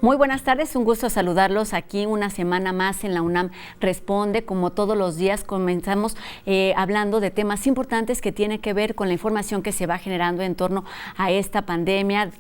Muy buenas tardes, un gusto saludarlos aquí una semana más en la UNAM Responde. Como todos los días comenzamos hablando de temas importantes que tienen que ver con la información que se va generando en torno a esta pandemia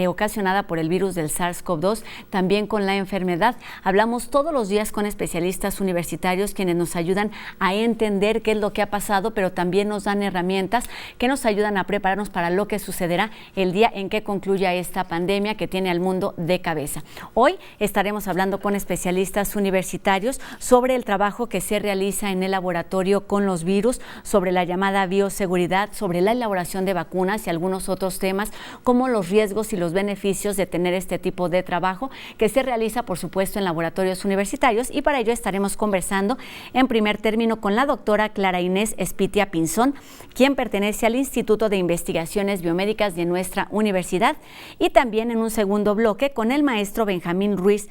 ocasionada por el virus del SARS-CoV-2, también con la enfermedad. Hablamos todos los días con especialistas universitarios quienes nos ayudan a entender qué es lo que ha pasado, pero también nos dan herramientas que nos ayudan a prepararnos para lo que sucederá el día en que concluya esta pandemia que tiene al mundo de cabeza. Hoy estaremos hablando con especialistas universitarios sobre el trabajo que se realiza en el laboratorio con los virus, sobre la llamada bioseguridad, sobre la elaboración de vacunas y algunos otros temas como los riesgos y los beneficios de tener este tipo de trabajo que se realiza, por supuesto, en laboratorios universitarios, y para ello estaremos conversando en primer término con la doctora Clara Inés Espitia Pinzón, quien pertenece al Instituto de Investigaciones Biomédicas de nuestra universidad, y también en un segundo bloque con el maestro Benjamín Ruiz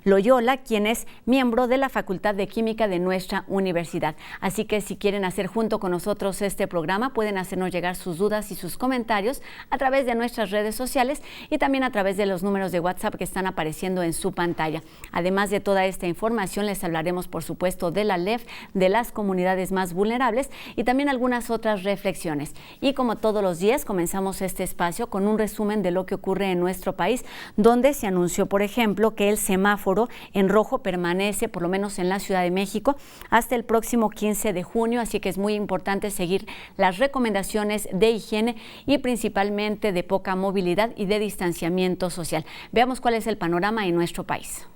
Loyola, quien es miembro de la Facultad de Química de nuestra universidad. Así que si quieren hacer junto con nosotros este programa, pueden hacernos llegar sus dudas y sus comentarios a través de nuestras redes sociales y también a través de los números de WhatsApp que están apareciendo en su pantalla. Además de toda esta información, les hablaremos, por supuesto, de la LEF, de las comunidades más vulnerables y también algunas otras reflexiones. Y como todos los días, comenzamos este espacio con un resumen de lo que ocurre en nuestro país, donde se anunció, por ejemplo, que el semáforo en rojo permanece, por lo menos en la Ciudad de México, hasta el próximo 15 de junio, así que es muy importante seguir las recomendaciones de higiene y principalmente de poca movilidad y de distanciamiento social. Veamos cuál es el panorama en nuestro país.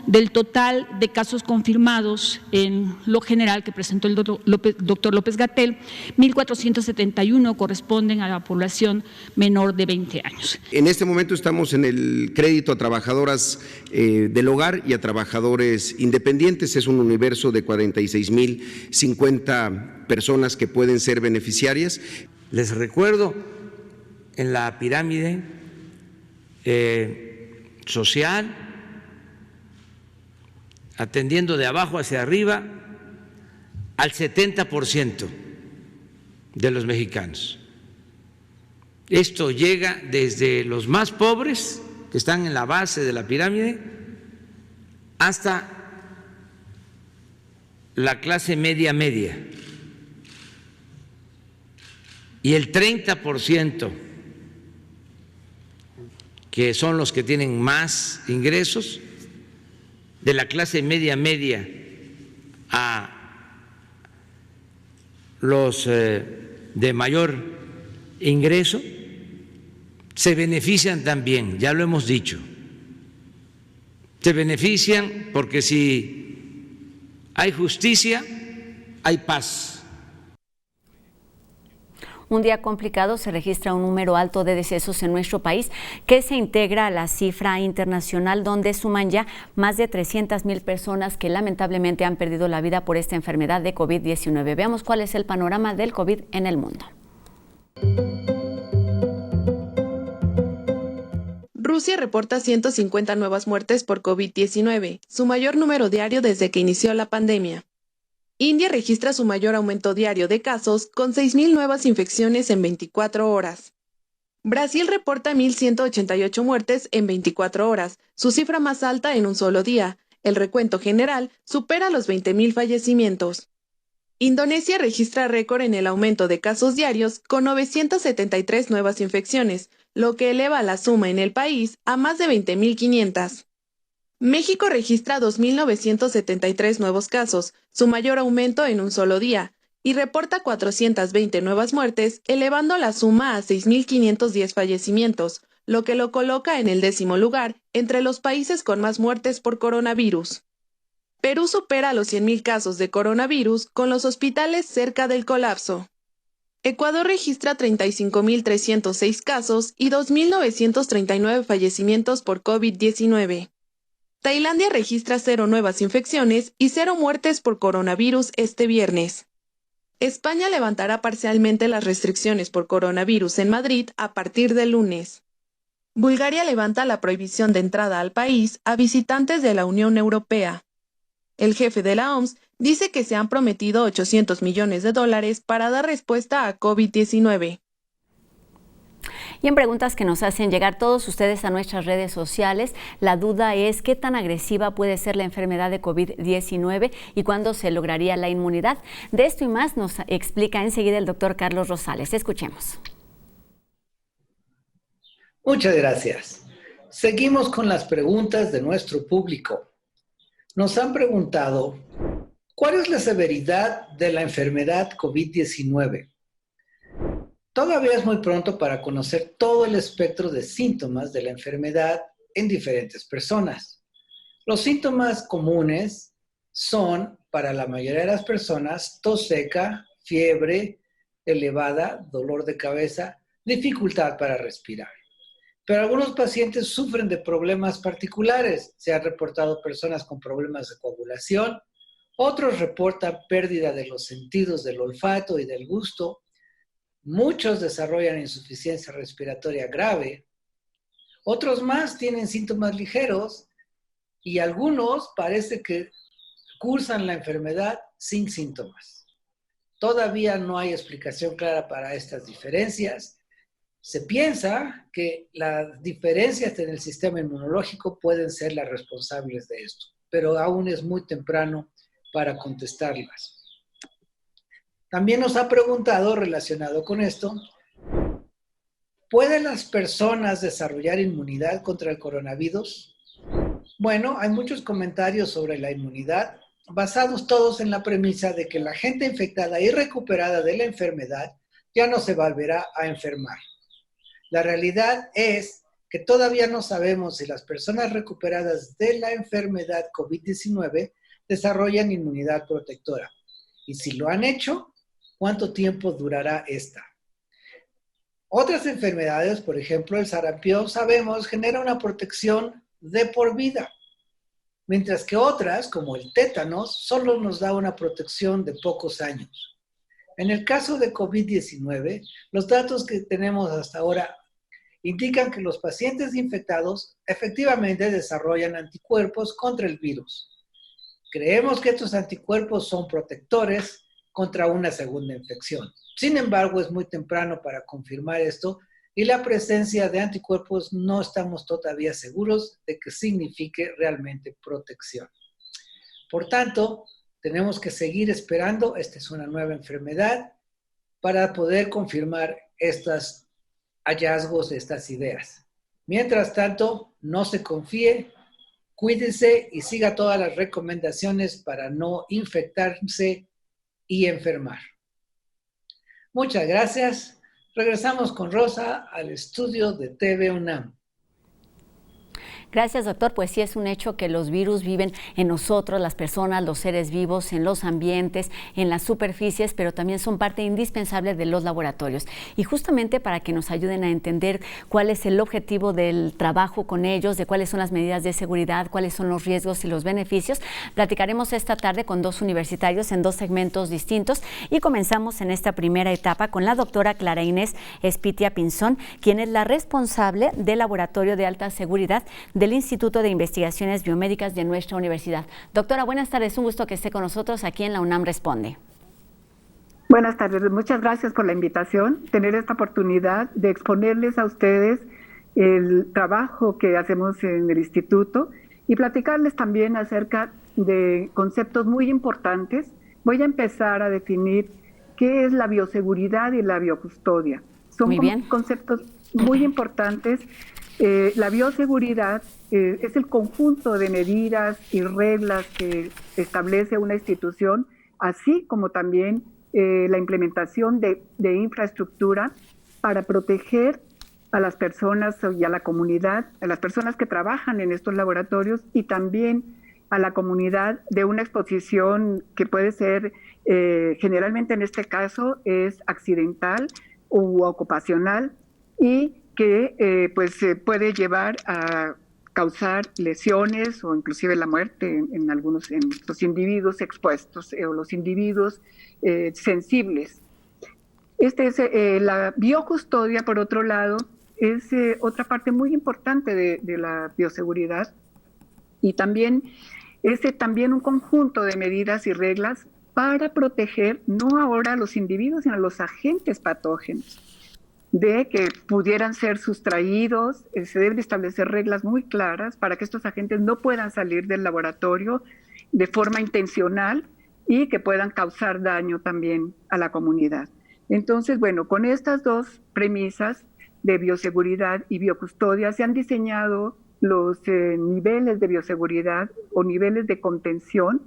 Del total de casos confirmados en lo general que presentó el doctor López-Gatell, 1.471 corresponden a la población menor de 20 años. En este momento estamos en el crédito a trabajadoras del hogar y a trabajadores independientes. Es un universo de 46.050 personas que pueden ser beneficiarias. Les recuerdo, en la pirámide social, atendiendo de abajo hacia arriba al 70% de los mexicanos. Esto llega desde los más pobres, que están en la base de la pirámide, hasta la clase media. Y el 30%, que son los que tienen más ingresos, de la clase media a los de mayor ingreso, se benefician también, ya lo hemos dicho. Se benefician porque si hay justicia, hay paz. Un día complicado, se registra un número alto de decesos en nuestro país que se integra a la cifra internacional, donde suman ya más de 300,000 personas que lamentablemente han perdido la vida por esta enfermedad de COVID-19. Veamos cuál es el panorama del COVID en el mundo. Rusia reporta 150 nuevas muertes por COVID-19, su mayor número diario desde que inició la pandemia. India registra su mayor aumento diario de casos, con 6,000 nuevas infecciones en 24 horas. Brasil reporta 1,188 muertes en 24 horas, su cifra más alta en un solo día. El recuento general supera los 20,000 fallecimientos. Indonesia registra récord en el aumento de casos diarios, con 973 nuevas infecciones, lo que eleva la suma en el país a más de 20,500. México registra 2,973 nuevos casos, su mayor aumento en un solo día, y reporta 420 nuevas muertes, elevando la suma a 6,510 fallecimientos, lo que lo coloca en el 10º lugar entre los países con más muertes por coronavirus. Perú supera los 100,000 casos de coronavirus, con los hospitales cerca del colapso. Ecuador registra 35,306 casos y 2,939 fallecimientos por COVID-19. Tailandia registra 0 nuevas infecciones y 0 muertes por coronavirus este viernes. España levantará parcialmente las restricciones por coronavirus en Madrid a partir del lunes. Bulgaria levanta la prohibición de entrada al país a visitantes de la Unión Europea. El jefe de la OMS dice que se han prometido $800 millones para dar respuesta a COVID-19. Y en preguntas que nos hacen llegar todos ustedes a nuestras redes sociales, la duda es qué tan agresiva puede ser la enfermedad de COVID-19 y cuándo se lograría la inmunidad. De esto y más nos explica enseguida el doctor Carlos Rosales. Escuchemos. Muchas gracias. Seguimos con las preguntas de nuestro público. Nos han preguntado, ¿cuál es la severidad de la enfermedad COVID-19? Todavía es muy pronto para conocer todo el espectro de síntomas de la enfermedad en diferentes personas. Los síntomas comunes son, para la mayoría de las personas, tos seca, fiebre elevada, dolor de cabeza, dificultad para respirar. Pero algunos pacientes sufren de problemas particulares. Se han reportado personas con problemas de coagulación, otros reportan pérdida de los sentidos del olfato y del gusto. Muchos desarrollan insuficiencia respiratoria grave, otros más tienen síntomas ligeros y algunos parece que cursan la enfermedad sin síntomas. Todavía no hay explicación clara para estas diferencias. Se piensa que las diferencias en el sistema inmunológico pueden ser las responsables de esto, pero aún es muy temprano para contestarlas. También nos ha preguntado, relacionado con esto, ¿pueden las personas desarrollar inmunidad contra el coronavirus? Bueno, hay muchos comentarios sobre la inmunidad, basados todos en la premisa de que la gente infectada y recuperada de la enfermedad ya no se volverá a enfermar. La realidad es que todavía no sabemos si las personas recuperadas de la enfermedad COVID-19 desarrollan inmunidad protectora. Y si lo han hecho, ¿cuánto tiempo durará esta? Otras enfermedades, por ejemplo, el sarampión, sabemos, genera una protección de por vida, mientras que otras, como el tétanos, solo nos da una protección de pocos años. En el caso de COVID-19, los datos que tenemos hasta ahora indican que los pacientes infectados efectivamente desarrollan anticuerpos contra el virus. Creemos que estos anticuerpos son protectores contra una segunda infección. Sin embargo, es muy temprano para confirmar esto y la presencia de anticuerpos no estamos todavía seguros de que signifique realmente protección. Por tanto, tenemos que seguir esperando, esta es una nueva enfermedad, para poder confirmar estos hallazgos de estas ideas. Mientras tanto, no se confíe, cuídese y siga todas las recomendaciones para no infectarse y enfermar. Muchas gracias. Regresamos con Rosa al estudio de TV UNAM. Gracias, doctor. Pues sí, es un hecho que los virus viven en nosotros, las personas, los seres vivos, en los ambientes, en las superficies, pero también son parte indispensable de los laboratorios. Y justamente para que nos ayuden a entender cuál es el objetivo del trabajo con ellos, de cuáles son las medidas de seguridad, cuáles son los riesgos y los beneficios, platicaremos esta tarde con dos universitarios en dos segmentos distintos y comenzamos en esta primera etapa con la doctora Clara Inés Espitia Pinzón, quien es la responsable del Laboratorio de Alta Seguridad del Instituto de Investigaciones Biomédicas de nuestra universidad. Doctora, buenas tardes, un gusto que esté con nosotros aquí en la UNAM Responde. Buenas tardes, muchas gracias por la invitación, tener esta oportunidad de exponerles a ustedes el trabajo que hacemos en el instituto y platicarles también acerca de conceptos muy importantes. Voy a empezar a definir qué es la bioseguridad y la biocustodia. Son conceptos muy importantes. La bioseguridad es el conjunto de medidas y reglas que establece una institución, así como también la implementación de infraestructura para proteger a las personas y a la comunidad, a las personas que trabajan en estos laboratorios y también a la comunidad de una exposición que puede ser, generalmente en este caso, es accidental u ocupacional y que puede llevar a causar lesiones o inclusive la muerte en los individuos expuestos o los individuos sensibles. La biocustodia, por otro lado, es otra parte muy importante de la bioseguridad y también es también un conjunto de medidas y reglas para proteger no ahora a los individuos, sino a los agentes patógenos. de que pudieran ser sustraídos. Se deben establecer reglas muy claras para que estos agentes no puedan salir del laboratorio de forma intencional y que puedan causar daño también a la comunidad. Entonces, bueno, con estas dos premisas de bioseguridad y biocustodia se han diseñado los niveles de bioseguridad o niveles de contención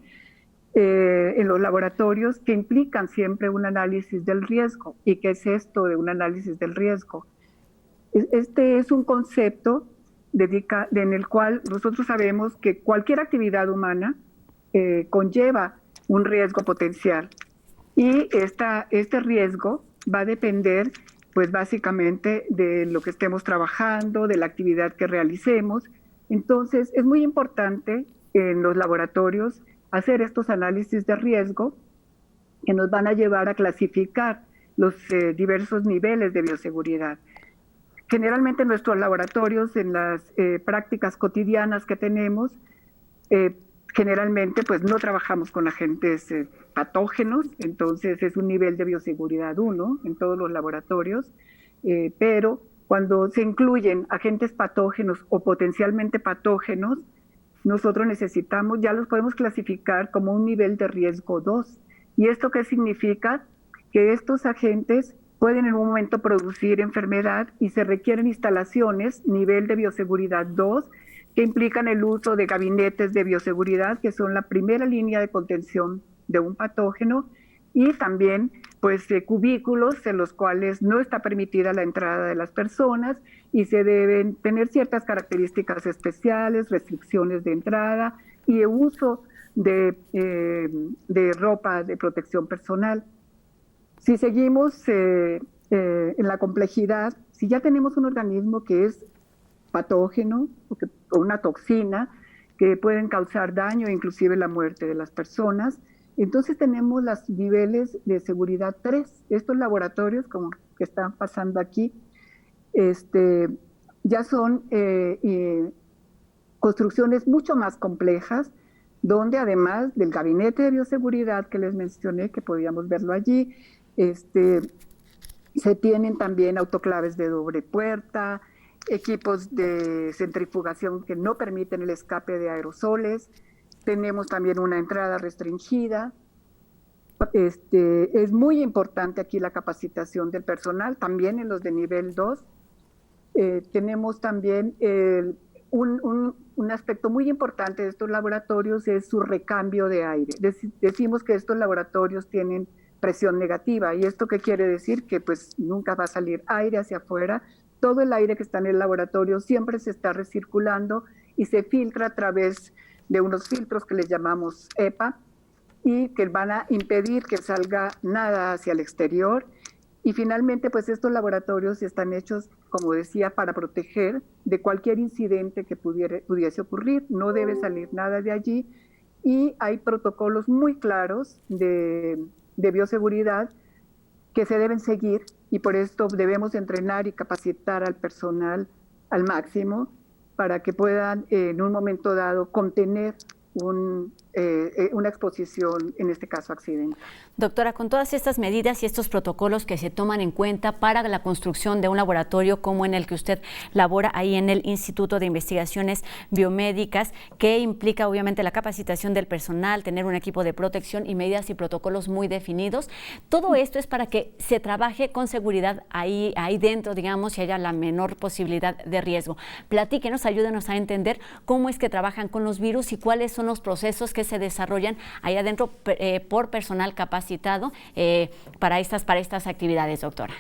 en los laboratorios, que implican siempre un análisis del riesgo. ¿Y qué es esto de un análisis del riesgo? Este es un concepto en el cual nosotros sabemos que cualquier actividad humana conlleva un riesgo potencial, y este riesgo va a depender pues básicamente de lo que estemos trabajando, de la actividad que realicemos. Entonces es muy importante en los laboratorios hacer estos análisis de riesgo que nos van a llevar a clasificar los diversos niveles de bioseguridad. Generalmente en nuestros laboratorios, en las prácticas cotidianas que tenemos, generalmente pues no trabajamos con agentes patógenos, entonces es un nivel de bioseguridad 1 en todos los laboratorios, pero cuando se incluyen agentes patógenos o potencialmente patógenos, nosotros necesitamos, ya los podemos clasificar como un nivel de riesgo 2. ¿Y esto qué significa? Que estos agentes pueden en un momento producir enfermedad y se requieren instalaciones, nivel de bioseguridad 2, que implican el uso de gabinetes de bioseguridad, que son la primera línea de contención de un patógeno, y también pues cubículos en los cuales no está permitida la entrada de las personas y se deben tener ciertas características especiales, restricciones de entrada y el uso de ropa de protección personal. Si seguimos en la complejidad, si ya tenemos un organismo que es patógeno o una toxina que pueden causar daño, inclusive la muerte de las personas, entonces tenemos los niveles de seguridad 3. Estos laboratorios, como que están pasando aquí, ya son construcciones mucho más complejas, donde además del gabinete de bioseguridad que les mencioné, que podíamos verlo allí, se tienen también autoclaves de doble puerta, equipos de centrifugación que no permiten el escape de aerosoles. Tenemos también una entrada restringida. Es muy importante aquí la capacitación del personal, también en los de nivel 2. Tenemos también un aspecto muy importante de estos laboratorios, es su recambio de aire. Decimos que estos laboratorios tienen presión negativa, ¿y esto qué quiere decir? Que pues nunca va a salir aire hacia afuera. Todo el aire que está en el laboratorio siempre se está recirculando y se filtra a través de unos filtros que les llamamos EPA y que van a impedir que salga nada hacia el exterior. Y finalmente, pues estos laboratorios están hechos, como decía, para proteger de cualquier incidente que pudiese ocurrir. No debe salir nada de allí y hay protocolos muy claros de bioseguridad que se deben seguir, y por esto debemos entrenar y capacitar al personal al máximo para que puedan en un momento dado contener una exposición, en este caso accidente. Doctora, con todas estas medidas y estos protocolos que se toman en cuenta para la construcción de un laboratorio como en el que usted labora ahí en el Instituto de Investigaciones Biomédicas, que implica obviamente la capacitación del personal, tener un equipo de protección y medidas y protocolos muy definidos, todo esto es para que se trabaje con seguridad ahí dentro, digamos, y haya la menor posibilidad de riesgo. Platíquenos, ayúdenos a entender cómo es que trabajan con los virus y cuáles son los procesos que se desarrollan ahí adentro por personal capacitado para estas actividades, doctora.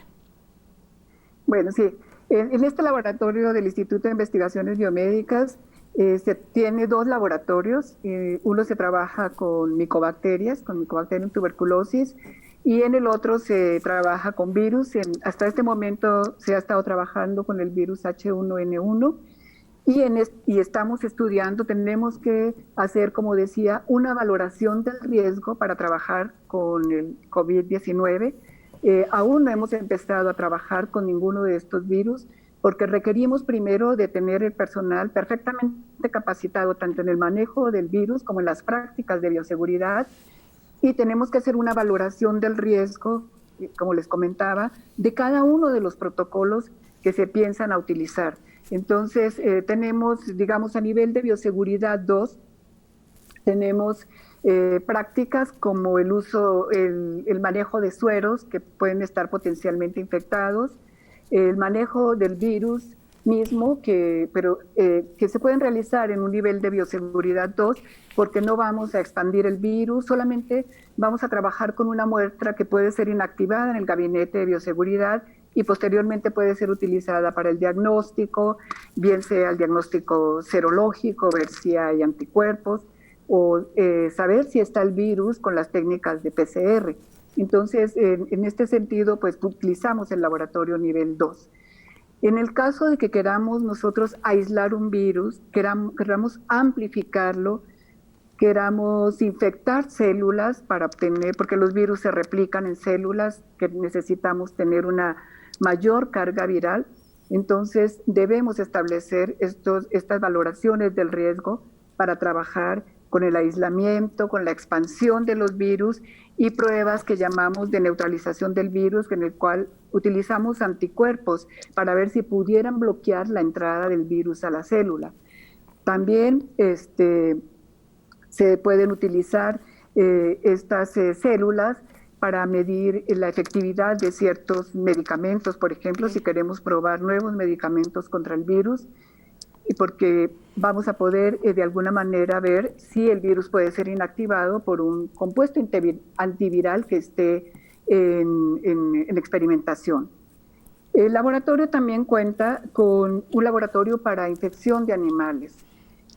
Bueno, sí. En este laboratorio del Instituto de Investigaciones Biomédicas se tiene dos laboratorios. Uno se trabaja con micobacterias, con Mycobacterium tuberculosis, y en el otro se trabaja con virus. Hasta este momento se ha estado trabajando con el virus H1N1. Y estamos estudiando, tenemos que hacer, como decía, una valoración del riesgo para trabajar con el COVID-19. Aún no hemos empezado a trabajar con ninguno de estos virus, porque requerimos primero de tener el personal perfectamente capacitado, tanto en el manejo del virus como en las prácticas de bioseguridad, y tenemos que hacer una valoración del riesgo como les comentaba, de cada uno de los protocolos que se piensan a utilizar. Entonces, tenemos, digamos, a nivel de bioseguridad 2, tenemos prácticas como el uso, el manejo de sueros que pueden estar potencialmente infectados, el manejo del virus mismo, que se pueden realizar en un nivel de bioseguridad 2, porque no vamos a expandir el virus, solamente vamos a trabajar con una muestra que puede ser inactivada en el gabinete de bioseguridad y posteriormente puede ser utilizada para el diagnóstico, bien sea el diagnóstico serológico, ver si hay anticuerpos, o saber si está el virus con las técnicas de PCR. Entonces, en este sentido, pues utilizamos el laboratorio nivel 2. En el caso de que queramos nosotros aislar un virus, queramos amplificarlo, queramos infectar células para obtener, porque los virus se replican en células que necesitamos tener una mayor carga viral, entonces debemos establecer estas valoraciones del riesgo para trabajar con el aislamiento, con la expansión de los virus y pruebas que llamamos de neutralización del virus, en el cual utilizamos anticuerpos para ver si pudieran bloquear la entrada del virus a la célula. También se pueden utilizar estas células para medir la efectividad de ciertos medicamentos, por ejemplo, si queremos probar nuevos medicamentos contra el virus, y porque vamos a poder de alguna manera ver si el virus puede ser inactivado por un compuesto antiviral que esté en experimentación. El laboratorio también cuenta con un laboratorio para infección de animales,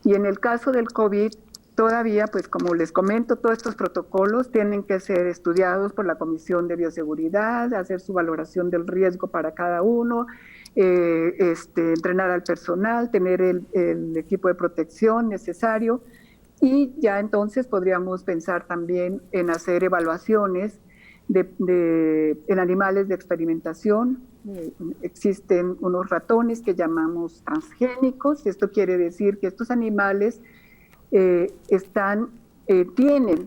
y en el caso del COVID, todavía, pues como les comento, todos estos protocolos tienen que ser estudiados por la Comisión de Bioseguridad, hacer su valoración del riesgo para cada uno, entrenar al personal, tener el equipo de protección necesario, y ya entonces podríamos pensar también en hacer evaluaciones en animales de experimentación. Existen unos ratones que llamamos transgénicos. Esto quiere decir que estos animales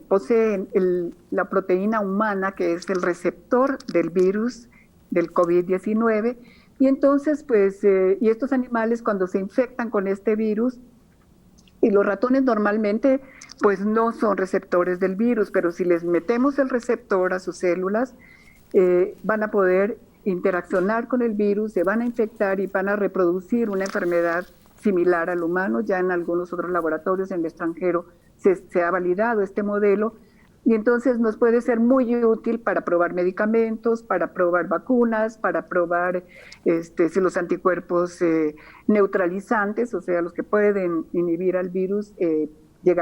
poseen la proteína humana, que es el receptor del virus del COVID-19, y entonces, pues, y estos animales cuando se infectan con este virus, y los ratones normalmente, pues, no son receptores del virus, pero si les metemos el receptor a sus células, van a poder interaccionar con el virus, se van a infectar y van a reproducir una enfermedad similar al humano. Ya en algunos otros laboratorios en el extranjero se ha validado este modelo, y entonces nos puede ser muy útil para probar medicamentos, para probar vacunas, para probar si los anticuerpos neutralizantes, o sea, los que pueden inhibir al virus,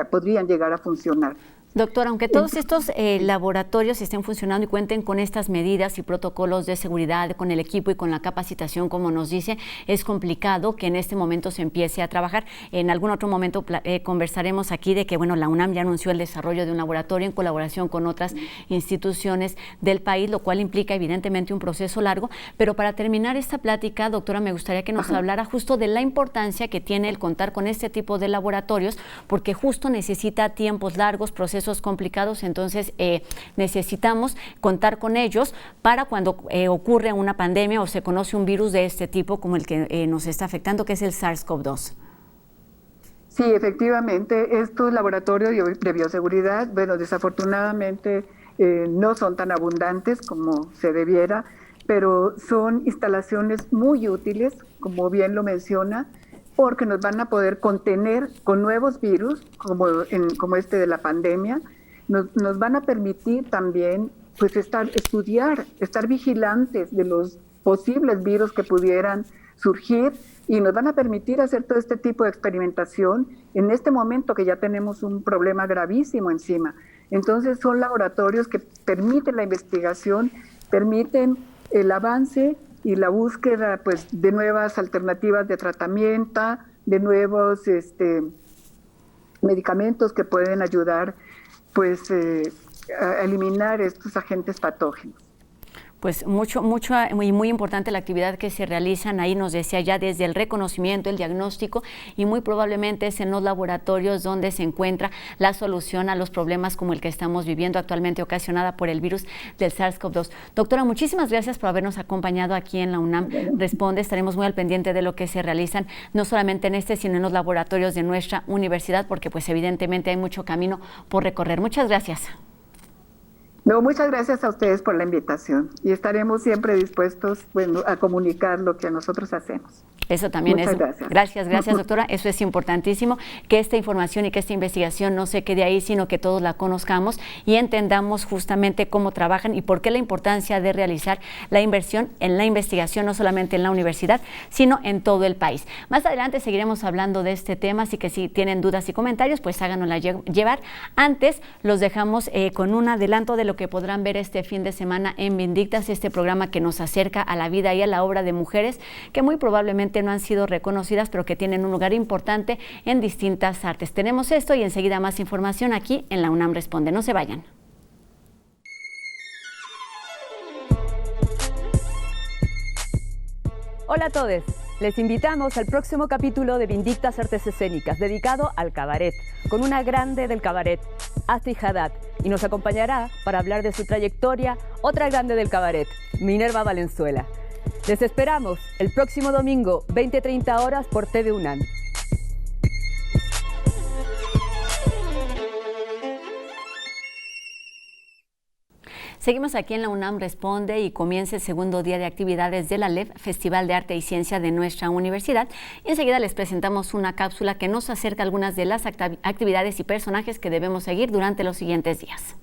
podrían llegar a funcionar. Doctora, aunque todos estos laboratorios estén funcionando y cuenten con estas medidas y protocolos de seguridad, con el equipo y con la capacitación, como nos dice, es complicado que en este momento se empiece a trabajar. En algún otro momento conversaremos aquí de que, bueno, la UNAM ya anunció el desarrollo de un laboratorio en colaboración con otras instituciones del país, lo cual implica evidentemente un proceso largo. Pero para terminar esta plática, doctora, me gustaría que nos hablara justo de la importancia que tiene el contar con este tipo de laboratorios, porque justo necesita tiempos largos, procesos complicados, entonces necesitamos contar con ellos para cuando ocurre una pandemia o se conoce un virus de este tipo como el que nos está afectando, que es el SARS-CoV-2. Sí, efectivamente, estos laboratorios de bioseguridad, bueno, desafortunadamente no son tan abundantes como se debiera, pero son instalaciones muy útiles, como bien lo menciona, porque nos van a poder contener con nuevos virus, como este de la pandemia. Nos van a permitir también, pues, estar vigilantes de los posibles virus que pudieran surgir, y nos van a permitir hacer todo este tipo de experimentación en este momento que ya tenemos un problema gravísimo encima. Entonces son laboratorios que permiten la investigación, permiten el avance y la búsqueda, pues, de nuevas alternativas de tratamiento, de nuevos medicamentos que pueden ayudar, pues, a eliminar estos agentes patógenos. Pues muy importante la actividad que se realizan ahí, nos decía ya, desde el reconocimiento, el diagnóstico, y muy probablemente es en los laboratorios donde se encuentra la solución a los problemas como el que estamos viviendo actualmente, ocasionada por el virus del SARS-CoV-2. Doctora, muchísimas gracias por habernos acompañado aquí en la UNAM Responde. Estaremos muy al pendiente de lo que se realizan, no solamente en este, sino en los laboratorios de nuestra universidad, porque pues evidentemente hay mucho camino por recorrer. Muchas gracias. No, muchas gracias a ustedes por la invitación y estaremos siempre dispuestos, a comunicar lo que nosotros hacemos. Eso también Muchas es. Gracias, doctora. Eso es importantísimo, que esta información y que esta investigación no se quede ahí, sino que todos la conozcamos y entendamos justamente cómo trabajan y por qué la importancia de realizar la inversión en la investigación, no solamente en la universidad, sino en todo el país. Más adelante seguiremos hablando de este tema, así que si tienen dudas y comentarios, pues háganosla llevar. Antes los dejamos con un adelanto de lo que podrán ver este fin de semana en Vindictas, este programa que nos acerca a la vida y a la obra de mujeres que muy probablemente no han sido reconocidas, pero que tienen un lugar importante en distintas artes. Tenemos esto y enseguida más información aquí en la UNAM Responde. No se vayan. Hola a todos. Les invitamos al próximo capítulo de Vindictas Artes Escénicas, dedicado al cabaret, con una grande del cabaret, Astrid Haddad, y nos acompañará para hablar de su trayectoria otra grande del cabaret, Minerva Valenzuela. Les esperamos el próximo domingo, 20:30 horas por TV UNAM. Seguimos aquí en la UNAM Responde y comienza el segundo día de actividades de la LEF, Festival de Arte y Ciencia de nuestra universidad. Y enseguida les presentamos una cápsula que nos acerca a algunas de las actividades y personajes que debemos seguir durante los siguientes días.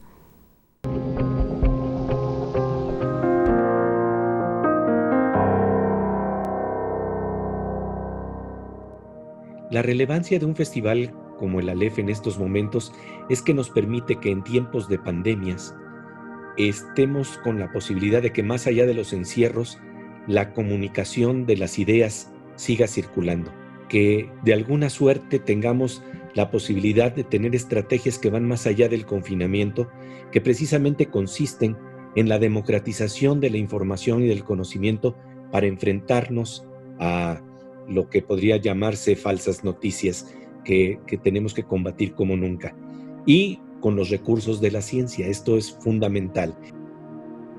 La relevancia de un festival como el ALEF en estos momentos es que nos permite que en tiempos de pandemias estemos con la posibilidad de que más allá de los encierros, la comunicación de las ideas siga circulando, que de alguna suerte tengamos la posibilidad de tener estrategias que van más allá del confinamiento, que precisamente consisten en la democratización de la información y del conocimiento para enfrentarnos a lo que podría llamarse falsas noticias que tenemos que combatir como nunca. Y con los recursos de la ciencia, esto es fundamental.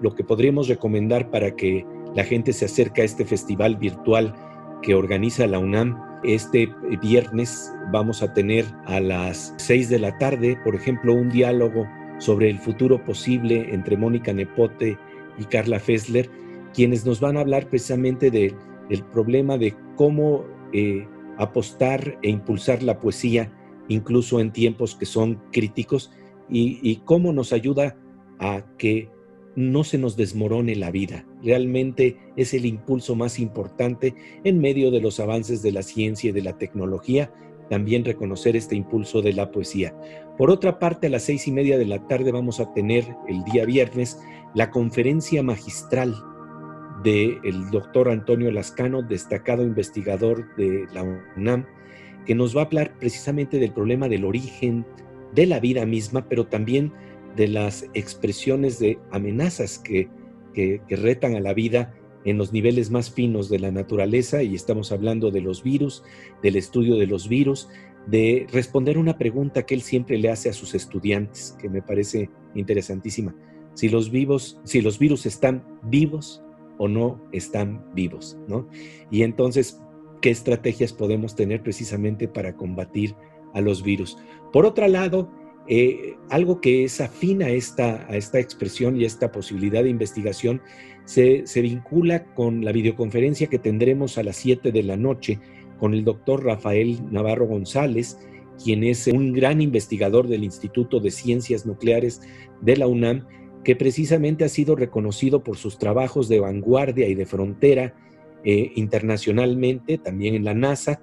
Lo que podríamos recomendar para que la gente se acerque a este festival virtual que organiza la UNAM, este viernes vamos a tener a las 6 de la tarde, por ejemplo, un diálogo sobre el futuro posible entre Mónica Nepote y Carla Fessler, quienes nos van a hablar precisamente del problema de cómo apostar e impulsar la poesía incluso en tiempos que son críticos, y cómo nos ayuda a que no se nos desmorone la vida. Realmente es el impulso más importante en medio de los avances de la ciencia y de la tecnología, también reconocer este impulso de la poesía. Por otra parte, a las 6:30 de la tarde vamos a tener el día viernes la conferencia magistral del doctor Antonio Lascano, destacado investigador de la UNAM, que nos va a hablar precisamente del problema del origen de la vida misma, pero también de las expresiones de amenazas que retan a la vida en los niveles más finos de la naturaleza, y estamos hablando de los virus, del estudio de los virus, de responder una pregunta que él siempre le hace a sus estudiantes, que me parece interesantísima. Si los virus están vivos o no están vivos, ¿no? Y entonces, ¿qué estrategias podemos tener precisamente para combatir a los virus? Por otro lado, algo que es afín a esta expresión y a esta posibilidad de investigación se vincula con la videoconferencia que tendremos a las 7 de la noche con el doctor Rafael Navarro González, quien es un gran investigador del Instituto de Ciencias Nucleares de la UNAM, que precisamente ha sido reconocido por sus trabajos de vanguardia y de frontera internacionalmente, también en la NASA,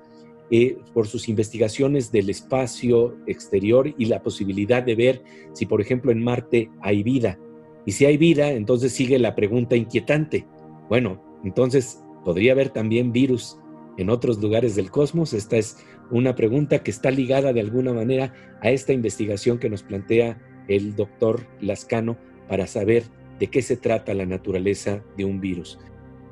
por sus investigaciones del espacio exterior y la posibilidad de ver si, por ejemplo, en Marte hay vida. Y si hay vida, entonces sigue la pregunta inquietante. Bueno, entonces, ¿podría haber también virus en otros lugares del cosmos? Esta es una pregunta que está ligada de alguna manera a esta investigación que nos plantea el doctor Lascano para saber de qué se trata la naturaleza de un virus.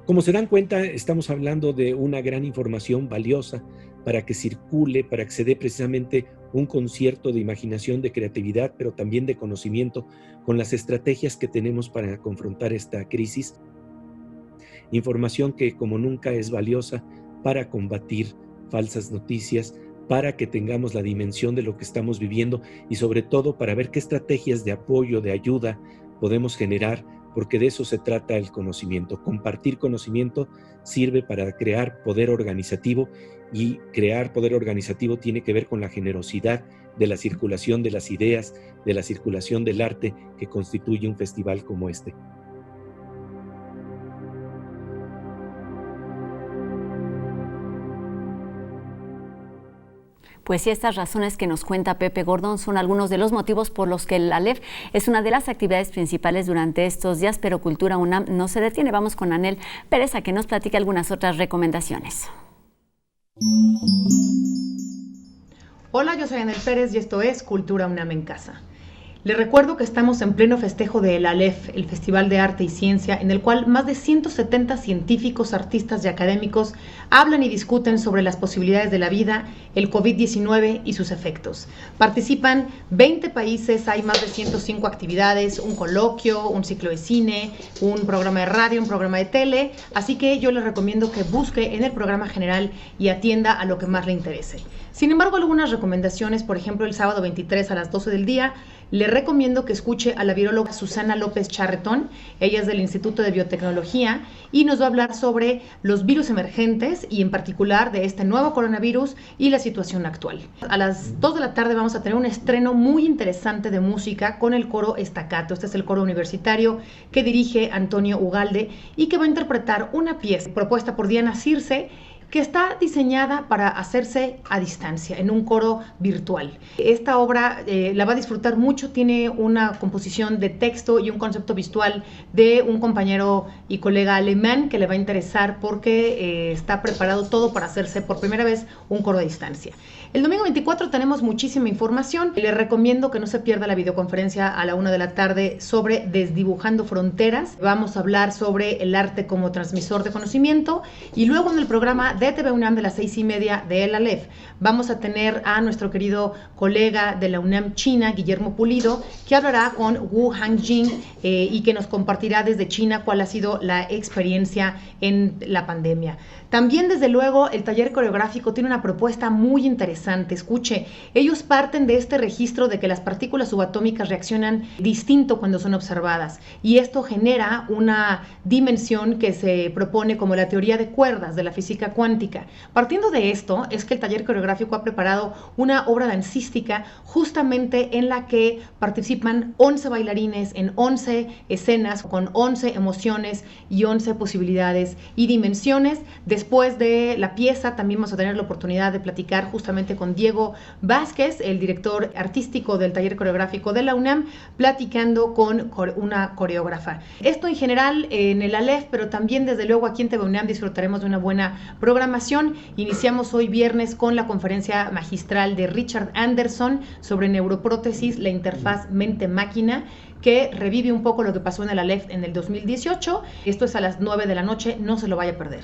Como se dan cuenta, estamos hablando de una gran información valiosa para que circule, para que se dé precisamente un concierto de imaginación, de creatividad, pero también de conocimiento con las estrategias que tenemos para confrontar esta crisis. Información que como nunca es valiosa para combatir falsas noticias, para que tengamos la dimensión de lo que estamos viviendo y sobre todo para ver qué estrategias de apoyo, de ayuda podemos generar, porque de eso se trata el conocimiento. Compartir conocimiento sirve para crear poder organizativo, y crear poder organizativo tiene que ver con la generosidad de la circulación de las ideas, de la circulación del arte que constituye un festival como este. Pues sí, estas razones que nos cuenta Pepe Gordon son algunos de los motivos por los que el ALEF es una de las actividades principales durante estos días, pero Cultura UNAM no se detiene. Vamos con Anel Pérez a que nos platique algunas otras recomendaciones. Hola, yo soy Anel Pérez y esto es Cultura UNAM en Casa. Les recuerdo que estamos en pleno festejo del ALEF, el Festival de Arte y Ciencia, en el cual más de 170 científicos, artistas y académicos hablan y discuten sobre las posibilidades de la vida, el COVID-19 y sus efectos. Participan 20 países, hay más de 105 actividades, un coloquio, un ciclo de cine, un programa de radio, un programa de tele, así que yo les recomiendo que busque en el programa general y atienda a lo que más le interese. Sin embargo, algunas recomendaciones, por ejemplo, el sábado 23 a las 12 del día, le recomiendo que escuche a la viróloga Susana López Charretón. Ella es del Instituto de Biotecnología y nos va a hablar sobre los virus emergentes y en particular de este nuevo coronavirus y la situación actual. A las 2 de la tarde vamos a tener un estreno muy interesante de música con el coro Estacato. Este es el coro universitario que dirige Antonio Ugalde y que va a interpretar una pieza propuesta por Diana Circe, que está diseñada para hacerse a distancia, en un coro virtual. Esta obra la va a disfrutar mucho, tiene una composición de texto y un concepto visual de un compañero y colega alemán que le va a interesar porque está preparado todo para hacerse por primera vez un coro a distancia. El domingo 24 tenemos muchísima información. Les recomiendo que no se pierda la videoconferencia a la 1 de la tarde sobre Desdibujando Fronteras. Vamos a hablar sobre el arte como transmisor de conocimiento y luego en el programa de TV UNAM de las 6:30 de el ALEF vamos a tener a nuestro querido colega de la UNAM China, Guillermo Pulido, que hablará con Wu Hanjing y que nos compartirá desde China cuál ha sido la experiencia en la pandemia. También, desde luego, el taller coreográfico tiene una propuesta muy interesante. Escuche, ellos parten de este registro de que las partículas subatómicas reaccionan distinto cuando son observadas y esto genera una dimensión que se propone como la teoría de cuerdas de la física cuántica. Partiendo de esto, es que el taller coreográfico ha preparado una obra dancística justamente en la que participan 11 bailarines en 11 escenas con 11 emociones y 11 posibilidades y dimensiones. Después de la pieza también vamos a tener la oportunidad de platicar justamente con Diego Vázquez, el director artístico del taller coreográfico de la UNAM, platicando con una coreógrafa. Esto en general en el ALEF, pero también desde luego aquí en TV UNAM disfrutaremos de una buena programación. Iniciamos hoy viernes con la conferencia magistral de Richard Anderson sobre neuroprótesis, la interfaz mente-máquina, que revive un poco lo que pasó en el ALEF en el 2018. Esto es a las 9 de la noche, no se lo vaya a perder.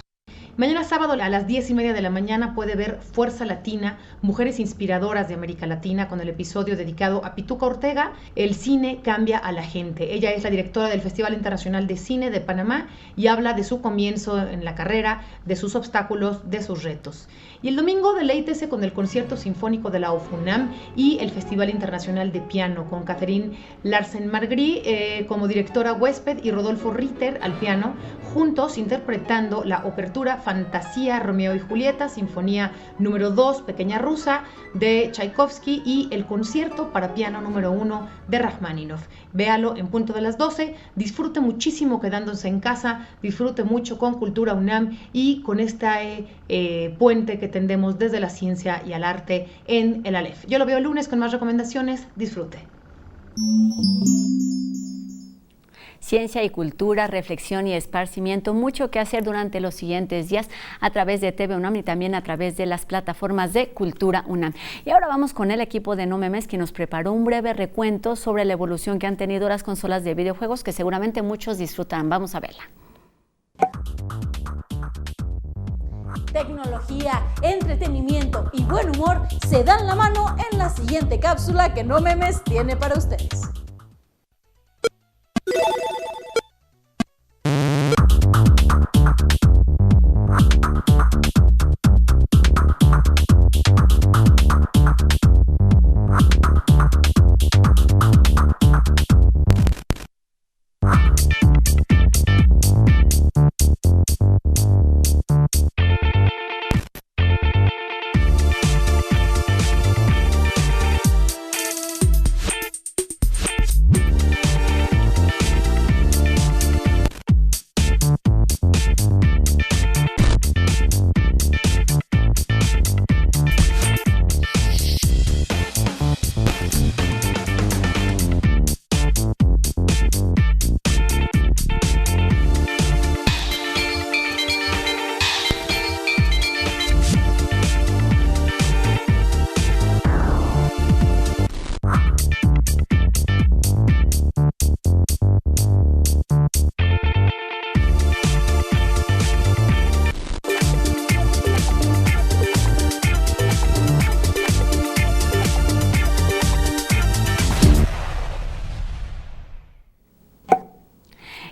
Mañana sábado a las 10:30 de la mañana puede ver Fuerza Latina, Mujeres Inspiradoras de América Latina, con el episodio dedicado a Pituca Ortega, El cine cambia a la gente. Ella es la directora del Festival Internacional de Cine de Panamá y habla de su comienzo en la carrera, de sus obstáculos, de sus retos. Y el domingo deleítese con el Concierto Sinfónico de la UFUNAM y el Festival Internacional de Piano, con Catherine Larsen-Margry como directora huésped y Rodolfo Ritter al piano, juntos interpretando la obertura Fantasía Romeo y Julieta, Sinfonía número 2, Pequeña Rusa, de Tchaikovsky, y el concierto para piano número 1 de Rachmaninoff. Véalo en punto de las 12, disfrute muchísimo quedándose en casa, disfrute mucho con Cultura UNAM y con este puente que tendemos desde la ciencia y al arte en el ALEF. Yo lo veo el lunes con más recomendaciones, disfrute. ciencia y cultura, reflexión y esparcimiento. Mucho que hacer durante los siguientes días a través de TV UNAM y también a través de las plataformas de Cultura UNAM. Y ahora vamos con el equipo de No Memes, que nos preparó un breve recuento sobre la evolución que han tenido las consolas de videojuegos, que seguramente muchos disfrutan. Vamos a verla. Tecnología, entretenimiento y buen humor se dan la mano en la siguiente cápsula que No Memes tiene para ustedes.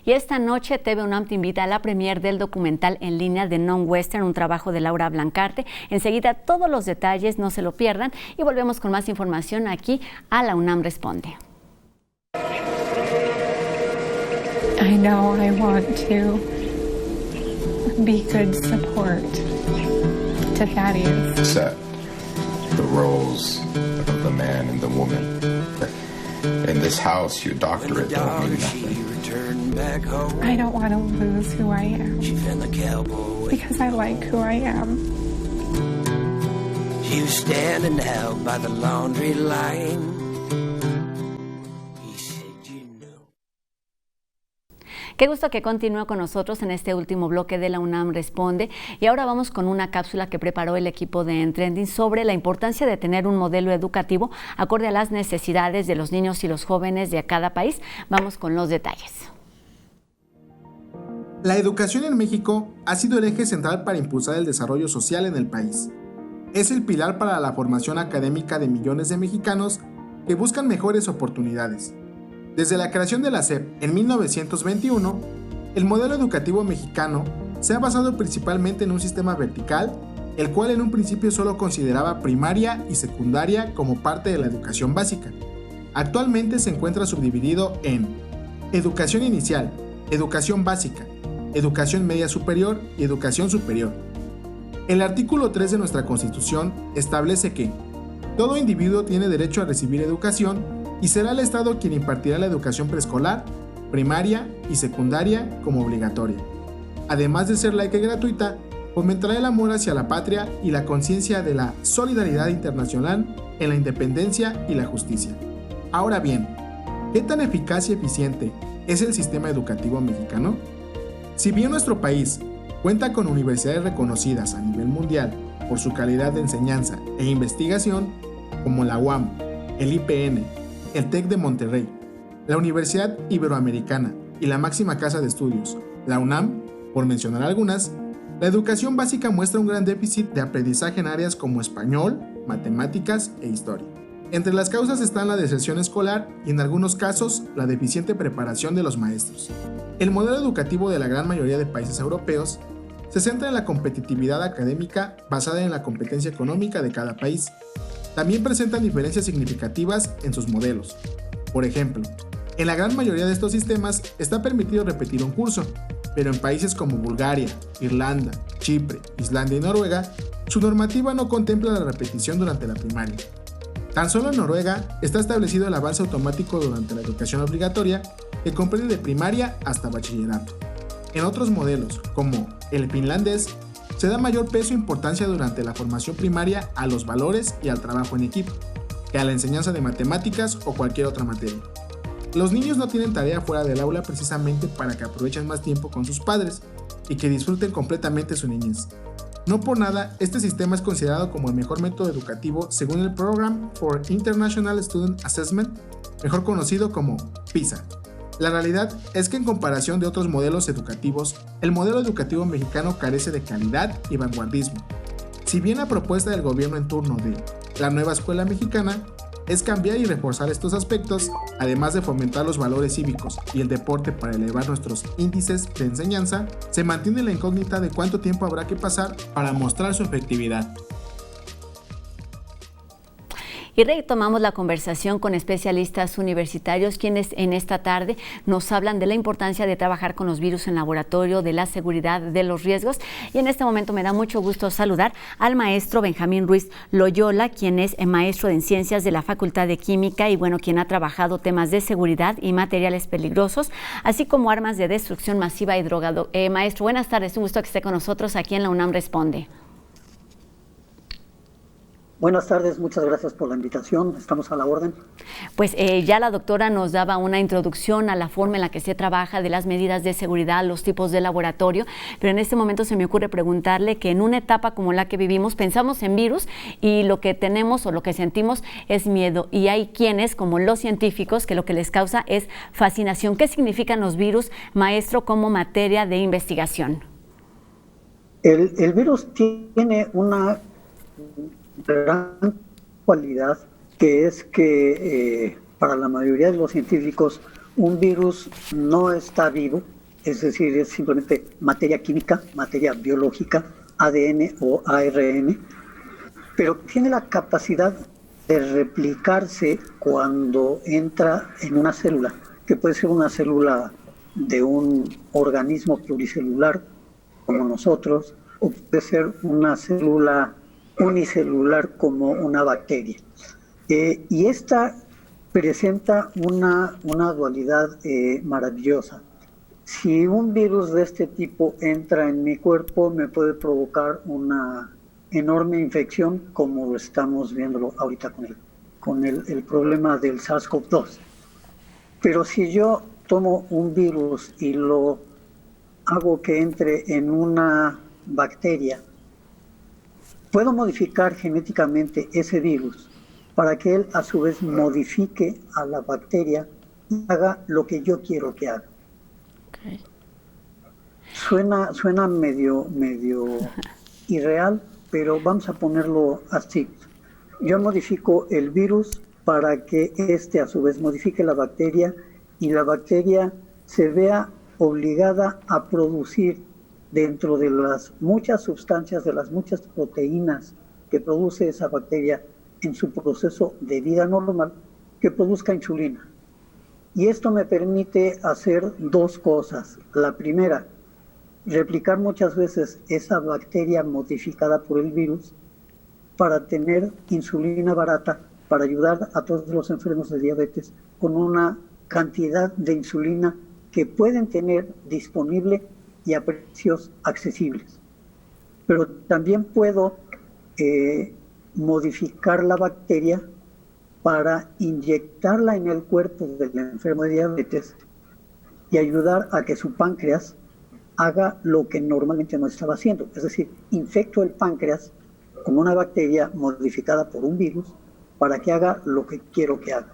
Y esta noche TV UNAM te invita a la premier del documental en línea de Non-Western, un trabajo de Laura Blancarte. Enseguida todos los detalles, no se lo pierdan. Y volvemos con más información aquí a La UNAM Responde. I know I want to be good support to Thaddeus. Set the roles of the man and the woman. In this house, your doctorate don't mean nothing. I don't want to lose who I am because I like who I am. She was standing out by the laundry line. Qué gusto que continúe con nosotros en este último bloque de La UNAM Responde. Y ahora vamos con una cápsula que preparó el equipo de Entrending sobre la importancia de tener un modelo educativo acorde a las necesidades de los niños y los jóvenes de cada país. Vamos con los detalles. La educación en México ha sido el eje central para impulsar el desarrollo social en el país. Es el pilar para la formación académica de millones de mexicanos que buscan mejores oportunidades. Desde la creación de la SEP en 1921, el modelo educativo mexicano se ha basado principalmente en un sistema vertical, el cual en un principio solo consideraba primaria y secundaria como parte de la educación básica. Actualmente se encuentra subdividido en educación inicial, educación básica, educación media superior y educación superior. El artículo 3 de nuestra Constitución establece que todo individuo tiene derecho a recibir educación y será el Estado quien impartirá la educación preescolar, primaria y secundaria como obligatoria. Además de ser laica y gratuita, fomentará el amor hacia la patria y la conciencia de la solidaridad internacional en la independencia y la justicia. Ahora bien, ¿qué tan eficaz y eficiente es el sistema educativo mexicano? Si bien nuestro país cuenta con universidades reconocidas a nivel mundial por su calidad de enseñanza e investigación, como la UAM, el IPN, el TEC de Monterrey, la Universidad Iberoamericana y la máxima casa de estudios, la UNAM, por mencionar algunas, la educación básica muestra un gran déficit de aprendizaje en áreas como español, matemáticas e historia. Entre las causas están la deserción escolar y en algunos casos la deficiente preparación de los maestros. El modelo educativo de la gran mayoría de países europeos se centra en la competitividad académica basada en la competencia económica de cada país. También presentan diferencias significativas en sus modelos. Por ejemplo, en la gran mayoría de estos sistemas está permitido repetir un curso, pero en países como Bulgaria, Irlanda, Chipre, Islandia y Noruega, su normativa no contempla la repetición durante la primaria. Tan solo en Noruega está establecido el avance automático durante la educación obligatoria, que comprende de primaria hasta bachillerato. En otros modelos, como el finlandés, se da mayor peso e importancia durante la formación primaria a los valores y al trabajo en equipo, que a la enseñanza de matemáticas o cualquier otra materia. Los niños no tienen tarea fuera del aula precisamente para que aprovechen más tiempo con sus padres y que disfruten completamente su niñez. No por nada, este sistema es considerado como el mejor método educativo según el Program for International Student Assessment, mejor conocido como PISA. La realidad es que en comparación de otros modelos educativos, el modelo educativo mexicano carece de calidad y vanguardismo. Si bien la propuesta del gobierno en turno de la nueva escuela mexicana es cambiar y reforzar estos aspectos, además de fomentar los valores cívicos y el deporte para elevar nuestros índices de enseñanza, se mantiene la incógnita de cuánto tiempo habrá que pasar para mostrar su efectividad. Y retomamos la conversación con especialistas universitarios, quienes en esta tarde nos hablan de la importancia de trabajar con los virus en laboratorio, de la seguridad, de los riesgos. Y en este momento me da mucho gusto saludar al maestro Benjamín Ruiz Loyola, quien es maestro en ciencias de la Facultad de Química y quien ha trabajado temas de seguridad y materiales peligrosos, así como armas de destrucción masiva y drogado. Maestro, buenas tardes, un gusto que esté con nosotros aquí en la UNAM Responde. Buenas tardes, muchas gracias por la invitación, estamos a la orden. Pues ya la doctora nos daba una introducción a la forma en la que se trabaja, de las medidas de seguridad, los tipos de laboratorio, pero en este momento se me ocurre preguntarle que en una etapa como la que vivimos pensamos en virus y lo que tenemos o lo que sentimos es miedo, y hay quienes, como los científicos, que lo que les causa es fascinación. ¿Qué significan los virus, maestro, como materia de investigación? El virus tiene una gran cualidad, que es que para la mayoría de los científicos un virus no está vivo, es decir, es simplemente materia química, materia biológica, ADN o ARN, pero tiene la capacidad de replicarse cuando entra en una célula, que puede ser una célula de un organismo pluricelular como nosotros, o puede ser una célula unicelular como una bacteria. Y esta presenta una dualidad maravillosa. Si un virus de este tipo entra en mi cuerpo, me puede provocar una enorme infección, como lo estamos viendo ahorita con el problema del SARS-CoV-2. Pero si yo tomo un virus y lo hago que entre en una bacteria, puedo modificar genéticamente ese virus para que él a su vez modifique a la bacteria y haga lo que yo quiero que haga. Okay. Suena medio irreal, pero vamos a ponerlo así. Yo modifico el virus para que éste a su vez modifique la bacteria y la bacteria se vea obligada a producir, dentro de las muchas sustancias, de las muchas proteínas que produce esa bacteria en su proceso de vida normal, que produzca insulina. Y esto me permite hacer dos cosas. La primera, replicar muchas veces esa bacteria modificada por el virus para tener insulina barata, para ayudar a todos los enfermos de diabetes con una cantidad de insulina que pueden tener disponible y a precios accesibles. Pero también puedo modificar la bacteria para inyectarla en el cuerpo del enfermo de diabetes y ayudar a que su páncreas haga lo que normalmente no estaba haciendo. Es decir, infecto el páncreas con una bacteria modificada por un virus para que haga lo que quiero que haga.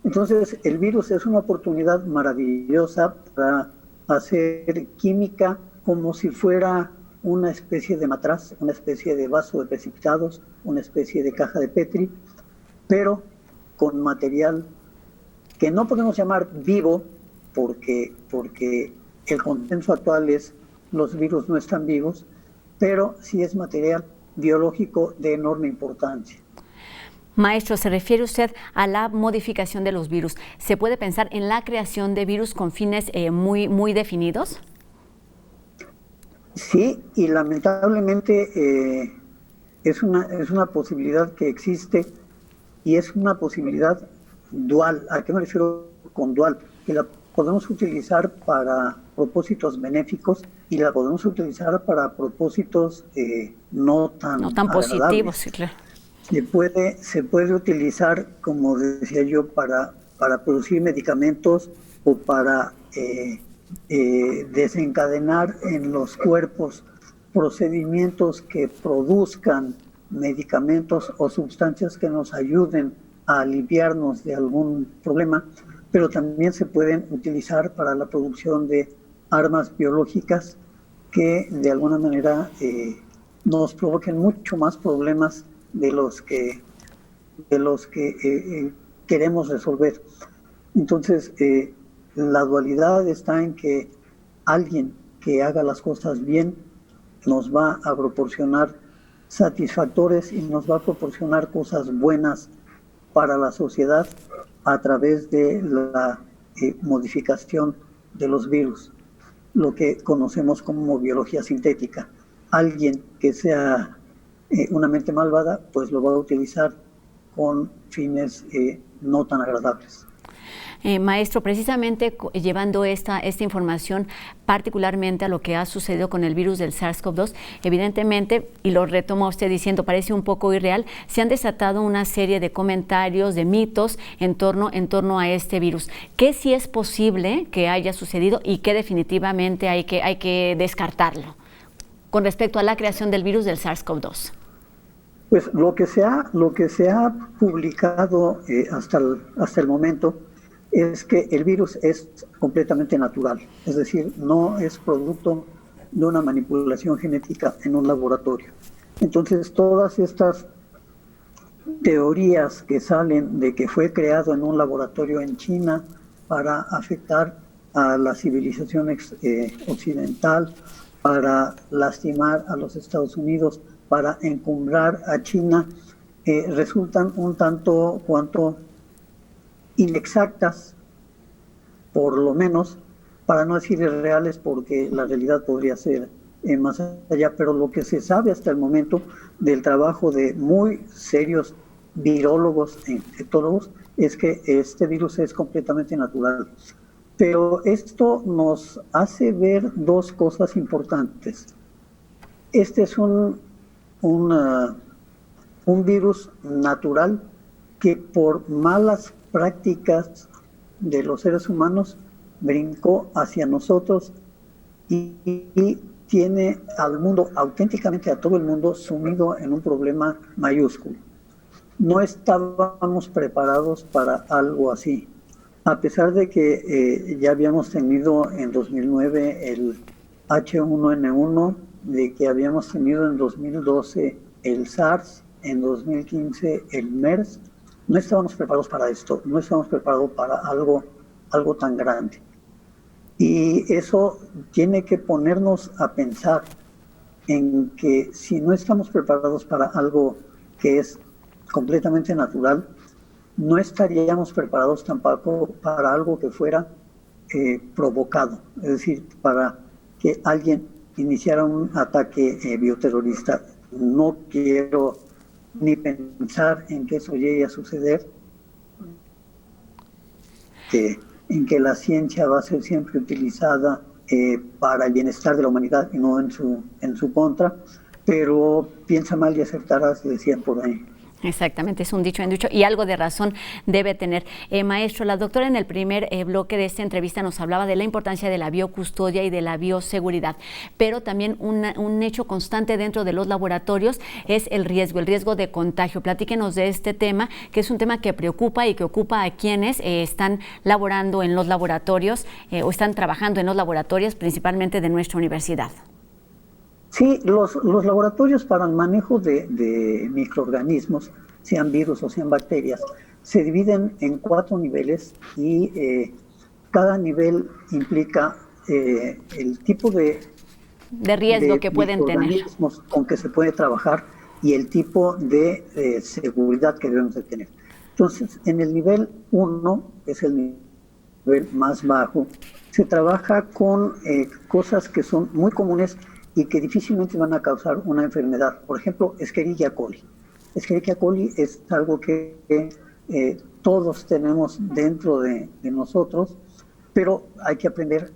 Entonces, el virus es una oportunidad maravillosa para hacer química como si fuera una especie de matraz, una especie de vaso de precipitados, una especie de caja de Petri, pero con material que no podemos llamar vivo porque el consenso actual es los virus no están vivos, pero sí es material biológico de enorme importancia. Maestro, ¿se refiere usted a la modificación de los virus? ¿Se puede pensar en la creación de virus con fines muy definidos? Sí, y lamentablemente es una posibilidad que existe y es una posibilidad dual. ¿A qué me refiero con dual? Que la podemos utilizar para propósitos benéficos y la podemos utilizar para propósitos no tan positivos, sí, claro. Se puede utilizar, como decía yo, para para producir medicamentos o para desencadenar en los cuerpos procedimientos que produzcan medicamentos o sustancias que nos ayuden a aliviarnos de algún problema, pero también se pueden utilizar para la producción de armas biológicas que de alguna manera nos provoquen mucho más problemas de los que queremos resolver. Entonces, la dualidad está en que alguien que haga las cosas bien nos va a proporcionar satisfactores y nos va a proporcionar cosas buenas para la sociedad a través de la modificación de los virus, lo que conocemos como biología sintética. Alguien que sea una mente malvada, pues lo va a utilizar con fines no tan agradables. Maestro, precisamente llevando esta información particularmente a lo que ha sucedido con el virus del SARS-CoV-2, evidentemente, y lo retoma usted diciendo, parece un poco irreal, se han desatado una serie de comentarios, de mitos en torno a este virus. ¿Qué sí es posible que haya sucedido y qué definitivamente hay que descartarlo con respecto a la creación del virus del SARS-CoV-2? Pues lo que se ha publicado hasta el momento es que el virus es completamente natural, es decir, no es producto de una manipulación genética en un laboratorio. Entonces, todas estas teorías que salen de que fue creado en un laboratorio en China para afectar a la civilización occidental, para lastimar a los Estados Unidos, para encumbrar a China, resultan un tanto cuanto inexactas, por lo menos, para no decir irreales, porque la realidad podría ser más allá, pero lo que se sabe hasta el momento del trabajo de muy serios virólogos e infectólogos es que este virus es completamente natural. Pero esto nos hace ver dos cosas importantes. Este es un virus natural que por malas prácticas de los seres humanos brincó hacia nosotros y tiene al mundo, auténticamente a todo el mundo, sumido en un problema mayúsculo. No estábamos preparados para algo así. A pesar de que ya habíamos tenido en 2009 el H1N1, de que habíamos tenido en 2012 el SARS, en 2015 el MERS, no estábamos preparados para esto, no estábamos preparados para algo tan grande. Y eso tiene que ponernos a pensar en que si no estamos preparados para algo que es completamente natural, no estaríamos preparados tampoco para algo que fuera provocado, es decir, para que alguien iniciara un ataque bioterrorista. No quiero ni pensar en que eso llegue a suceder, en que la ciencia va a ser siempre utilizada para el bienestar de la humanidad y no en su contra, pero piensa mal y acertarás, decían por ahí. Exactamente, es un dicho en dicho y algo de razón debe tener. Maestro, la doctora en el primer bloque de esta entrevista nos hablaba de la importancia de la biocustodia y de la bioseguridad, pero también un hecho constante dentro de los laboratorios es el riesgo de contagio. Platíquenos de este tema, que es un tema que preocupa y que ocupa a quienes están laborando en los laboratorios o están trabajando en los laboratorios, principalmente de nuestra universidad. Sí, los laboratorios para el manejo de microorganismos, sean virus o sean bacterias, se dividen en 4 niveles y cada nivel implica el tipo de riesgo que pueden tener, con que se puede trabajar y el tipo de seguridad que debemos de tener. Entonces, en el nivel 1, que es el nivel más bajo, se trabaja con cosas que son muy comunes y que difícilmente van a causar una enfermedad. Por ejemplo, Escherichia coli. Escherichia coli es algo que todos tenemos dentro de nosotros, pero hay que aprender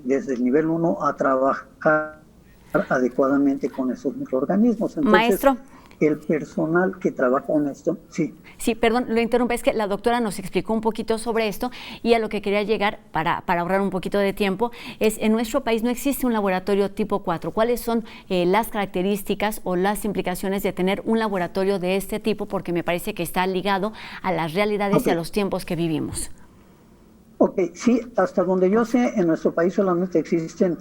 desde el nivel 1 a trabajar adecuadamente con esos microorganismos. Entonces, maestro, el personal que trabaja en esto, sí. Sí, perdón, lo interrumpo, es que la doctora nos explicó un poquito sobre esto y a lo que quería llegar, para ahorrar un poquito de tiempo, es en nuestro país no existe un laboratorio tipo 4. ¿Cuáles son las características o las implicaciones de tener un laboratorio de este tipo? Porque me parece que está ligado a las realidades y a los tiempos que vivimos. Ok, sí, hasta donde yo sé, en nuestro país solamente existen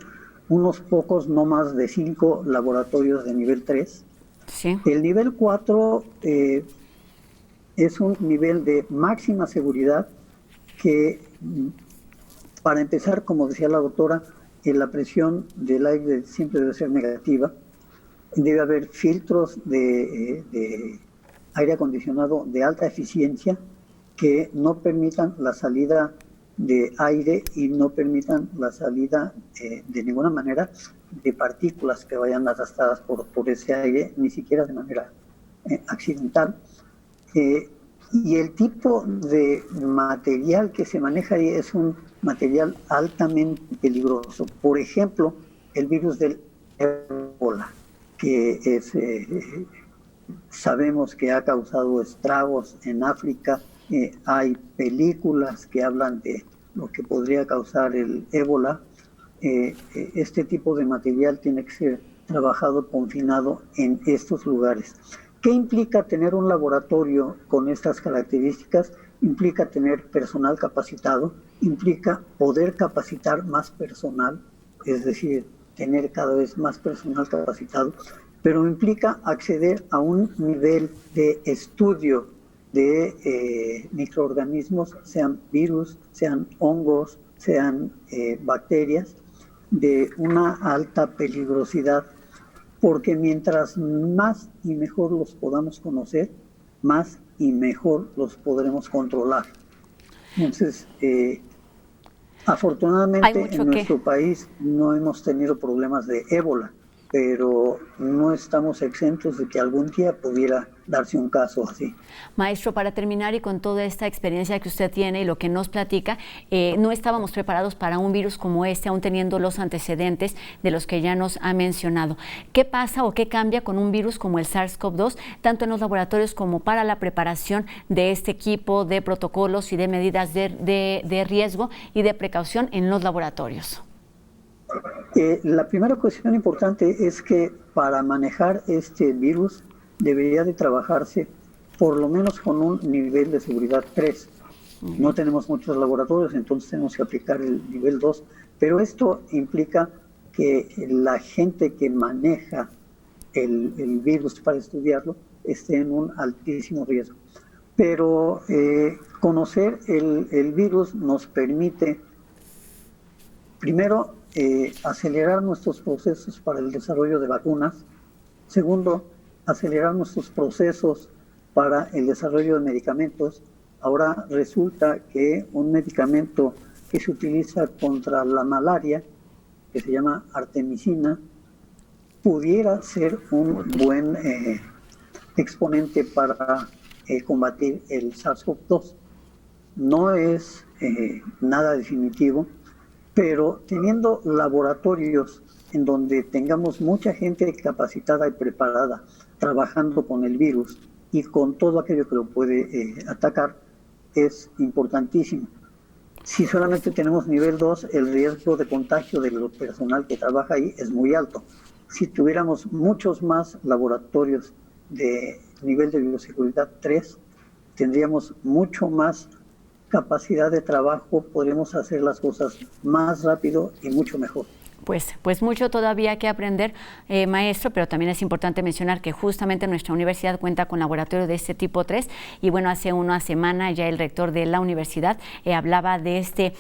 unos pocos, no más de 5 laboratorios de nivel 3. Sí. El nivel 4 es un nivel de máxima seguridad que, para empezar, como decía la doctora, la presión del aire siempre debe ser negativa. Debe haber filtros de aire acondicionado de alta eficiencia que no permitan la salida de aire y no permitan la salida de ninguna manera de partículas que vayan arrastradas por ese aire, ni siquiera de manera accidental. Y el tipo de material que se maneja ahí es un material altamente peligroso. Por ejemplo, el virus del ébola, que es, sabemos que ha causado estragos en África. Hay películas que hablan de lo que podría causar el ébola. Este tipo de material tiene que ser trabajado confinado en estos lugares. ¿Qué implica tener un laboratorio con estas características? Implica tener personal capacitado, implica poder capacitar más personal, es decir, tener cada vez más personal capacitado, pero implica acceder a un nivel de estudio de microorganismos, sean virus, sean hongos, sean bacterias, de una alta peligrosidad, porque mientras más y mejor los podamos conocer, más y mejor los podremos controlar. Entonces, afortunadamente en nuestro país no hemos tenido problemas de ébola, pero no estamos exentos de que algún día pudiera darse un caso así. Maestro, para terminar y con toda esta experiencia que usted tiene y lo que nos platica, no estábamos preparados para un virus como este, aún teniendo los antecedentes de los que ya nos ha mencionado. ¿Qué pasa o qué cambia con un virus como el SARS-CoV-2, tanto en los laboratorios como para la preparación de este equipo de protocolos y de medidas de riesgo y de precaución en los laboratorios? La primera cuestión importante es que para manejar este virus debería de trabajarse por lo menos con un nivel de seguridad 3. No tenemos muchos laboratorios, entonces tenemos que aplicar el nivel 2, pero esto implica que la gente que maneja el virus para estudiarlo esté en un altísimo riesgo. Pero conocer el virus nos permite, primero, acelerar nuestros procesos para el desarrollo de vacunas. Segundo, acelerar nuestros procesos para el desarrollo de medicamentos. Ahora resulta que un medicamento que se utiliza contra la malaria, que se llama artemisina, pudiera ser un buen exponente para combatir el SARS-CoV-2. No es nada definitivo, pero teniendo laboratorios en donde tengamos mucha gente capacitada y preparada trabajando con el virus y con todo aquello que lo puede atacar, es importantísimo. Si solamente tenemos nivel 2, el riesgo de contagio del personal que trabaja ahí es muy alto. Si tuviéramos muchos más laboratorios de nivel de bioseguridad 3, tendríamos mucho más capacidad de trabajo, podremos hacer las cosas más rápido y mucho mejor. Pues mucho todavía que aprender, maestro, pero también es importante mencionar que justamente nuestra universidad cuenta con laboratorio de este tipo 3 y bueno, hace una semana ya el rector de la universidad hablaba de este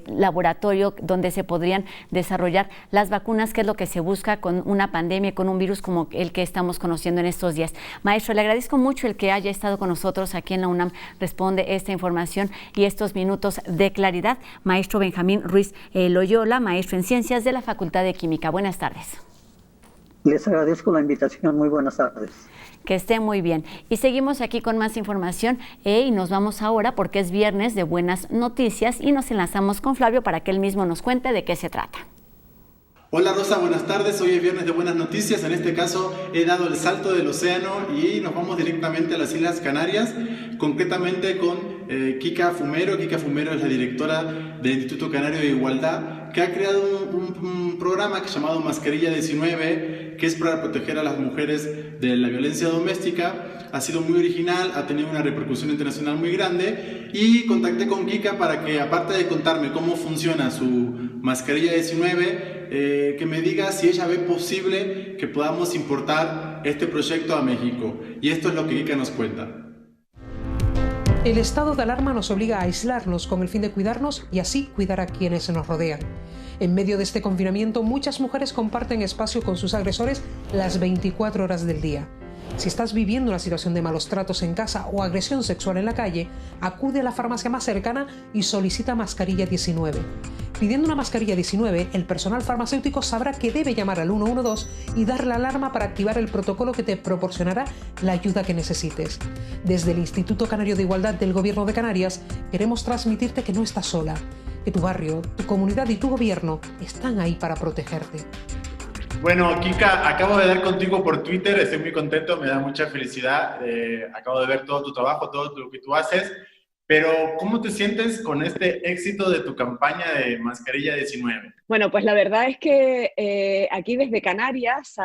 laboratorio donde se podrían desarrollar las vacunas, que es lo que se busca con una pandemia, con un virus como el que estamos conociendo en estos días. Maestro, le agradezco mucho el que haya estado con nosotros aquí en la UNAM Responde, esta información y estos minutos de claridad. Maestro Benjamín Ruiz Loyola, maestro en Ciencias de la Facultad de Química. Buenas tardes. Les agradezco la invitación. Muy buenas tardes. Que esté muy bien. Y seguimos aquí con más información y nos vamos ahora porque es viernes de buenas noticias y nos enlazamos con Flavio para que él mismo nos cuente de qué se trata. Hola Rosa, buenas tardes. Hoy es viernes de buenas noticias. En este caso he dado el salto del océano y nos vamos directamente a las Islas Canarias, concretamente con Kika Fumero. Kika Fumero es la directora del Instituto Canario de Igualdad, que ha creado un programa llamado Mascarilla 19, que es para proteger a las mujeres de la violencia doméstica. Ha sido muy original, ha tenido una repercusión internacional muy grande y contacté con Kika para que, aparte de contarme cómo funciona su Mascarilla 19, que me diga si ella ve posible que podamos importar este proyecto a México. Y esto es lo que Kika nos cuenta. El estado de alarma nos obliga a aislarnos con el fin de cuidarnos y así cuidar a quienes nos rodean. En medio de este confinamiento, muchas mujeres comparten espacio con sus agresores las 24 horas del día. Si estás viviendo una situación de malos tratos en casa o agresión sexual en la calle, acude a la farmacia más cercana y solicita Mascarilla 19. Pidiendo una Mascarilla 19, el personal farmacéutico sabrá que debe llamar al 112 y dar la alarma para activar el protocolo que te proporcionará la ayuda que necesites. Desde el Instituto Canario de Igualdad del Gobierno de Canarias, queremos transmitirte que no estás sola, que tu barrio, tu comunidad y tu gobierno están ahí para protegerte. Bueno, Kika, acabo de dar contigo por Twitter, estoy muy contento, me da mucha felicidad, acabo de ver todo tu trabajo, todo lo que tú haces, pero ¿cómo te sientes con este éxito de tu campaña de Mascarilla 19? Bueno, pues la verdad es que aquí desde Canarias,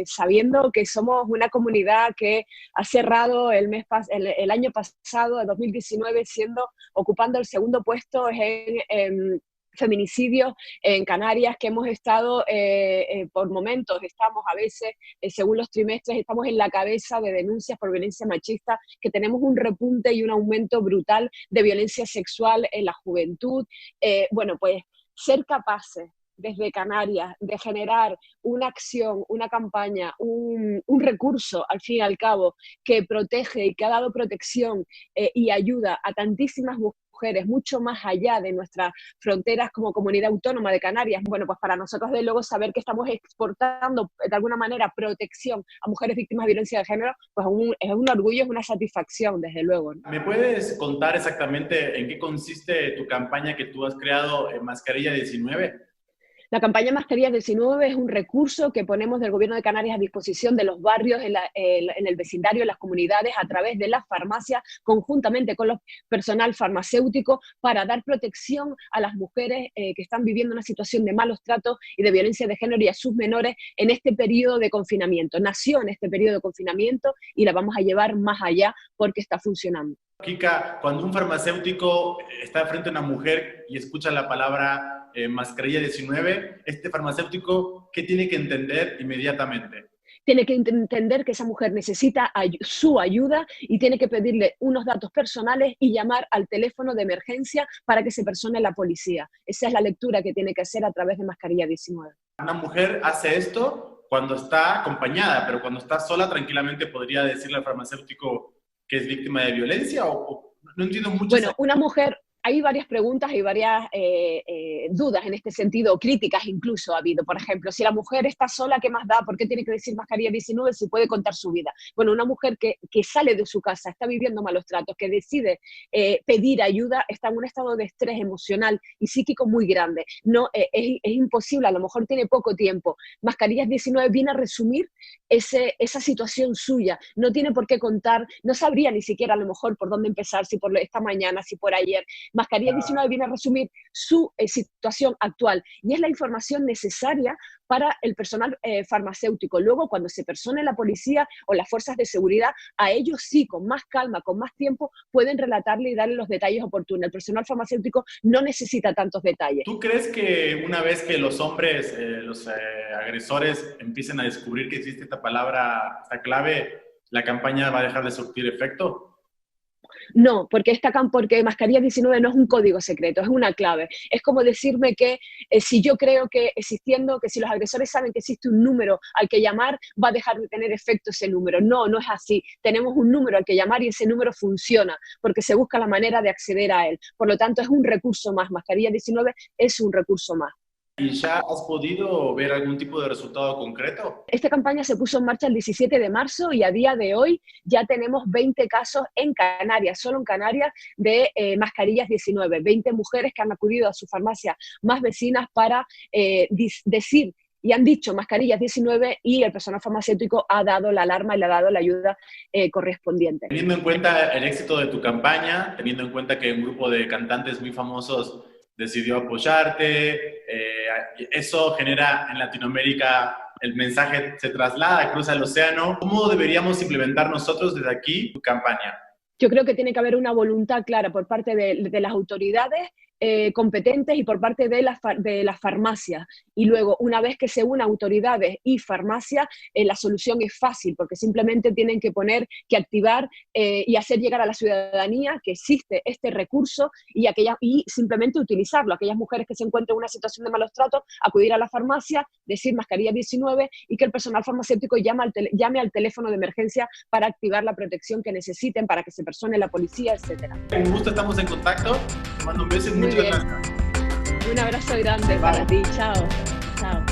sabiendo que somos una comunidad que ha cerrado el año pasado, de 2019, ocupando el segundo puesto en feminicidios en Canarias, que hemos estado por momentos, estamos a veces, según los trimestres, estamos en la cabeza de denuncias por violencia machista, que tenemos un repunte y un aumento brutal de violencia sexual en la juventud. Bueno, pues ser capaces desde Canarias de generar una acción, una campaña, un recurso, al fin y al cabo, que protege y que ha dado protección y ayuda a tantísimas mujeres, mucho más allá de nuestras fronteras como comunidad autónoma de Canarias. Bueno, pues para nosotros, de luego, saber que estamos exportando de alguna manera protección a mujeres víctimas de violencia de género, pues es un orgullo, es una satisfacción, desde luego, ¿no? ¿Me puedes contar exactamente en qué consiste tu campaña que tú has creado en Mascarilla 19? La campaña Mascarilla 19 es un recurso que ponemos del Gobierno de Canarias a disposición de los barrios, en el vecindario, en las comunidades, a través de las farmacias, conjuntamente con los personal farmacéutico, para dar protección a las mujeres que están viviendo una situación de malos tratos y de violencia de género y a sus menores en este periodo de confinamiento. Nació en este periodo de confinamiento y la vamos a llevar más allá porque está funcionando. Kika, cuando un farmacéutico está frente a una mujer y escucha la palabra Mascarilla 19, este farmacéutico, ¿qué tiene que entender inmediatamente? Tiene que entender que esa mujer necesita su ayuda y tiene que pedirle unos datos personales y llamar al teléfono de emergencia para que se persone la policía. Esa es la lectura que tiene que hacer a través de Mascarilla 19. Una mujer hace esto cuando está acompañada, pero cuando está sola, tranquilamente podría decirle al farmacéutico que es víctima de violencia, o no entiendo mucho. Bueno, una mujer, hay varias preguntas y varias dudas en este sentido, críticas incluso ha habido. Por ejemplo, si la mujer está sola, ¿qué más da? ¿Por qué tiene que decir Mascarilla 19 si puede contar su vida? Bueno, una mujer que sale de su casa, está viviendo malos tratos, que decide pedir ayuda, está en un estado de estrés emocional y psíquico muy grande. No, es imposible, a lo mejor tiene poco tiempo. Mascarillas 19 viene a resumir esa situación suya. No tiene por qué contar, no sabría ni siquiera a lo mejor por dónde empezar, si por esta mañana, si por ayer. Mascarilla 19 viene a resumir su situación actual y es la información necesaria para el personal farmacéutico. Luego, cuando se persone la policía o las fuerzas de seguridad, a ellos sí, con más calma, con más tiempo, pueden relatarle y darle los detalles oportunos. El personal farmacéutico no necesita tantos detalles. ¿Tú crees que una vez que los hombres, los agresores, empiecen a descubrir que existe esta palabra, esta clave, la campaña va a dejar de surtir efecto? No, porque Mascarilla 19 no es un código secreto, es una clave. Es como decirme que si yo creo que si los agresores saben que existe un número al que llamar, va a dejar de tener efecto ese número. No, no es así. Tenemos un número al que llamar y ese número funciona, porque se busca la manera de acceder a él. Por lo tanto, es un recurso más. Mascarilla 19 es un recurso más. ¿Y ya has podido ver algún tipo de resultado concreto? Esta campaña se puso en marcha el 17 de marzo y a día de hoy ya tenemos 20 casos en Canarias, solo en Canarias, de mascarillas 19. 20 mujeres que han acudido a su farmacia más vecinas para decir y han dicho mascarillas 19 y el personal farmacéutico ha dado la alarma y le ha dado la ayuda correspondiente. Teniendo en cuenta el éxito de tu campaña, teniendo en cuenta que un grupo de cantantes muy famosos decidió apoyarte, eso genera en Latinoamérica, el mensaje se traslada, cruza el océano. ¿Cómo deberíamos implementar nosotros desde aquí tu campaña? Yo creo que tiene que haber una voluntad clara por parte de las autoridades competentes y por parte de las farmacias. Y luego, una vez que se unan autoridades y farmacias, la solución es fácil, porque simplemente tienen que activar y hacer llegar a la ciudadanía que existe este recurso y simplemente utilizarlo. Aquellas mujeres que se encuentren en una situación de malos tratos, acudir a la farmacia, decir mascarilla 19 y que el personal farmacéutico llame al teléfono de emergencia para activar la protección que necesiten, para que se persone la policía, etc. Un gusto, estamos en contacto. Te mando un beso y muchas gracias. Un abrazo grande para ti. Chao. Chao.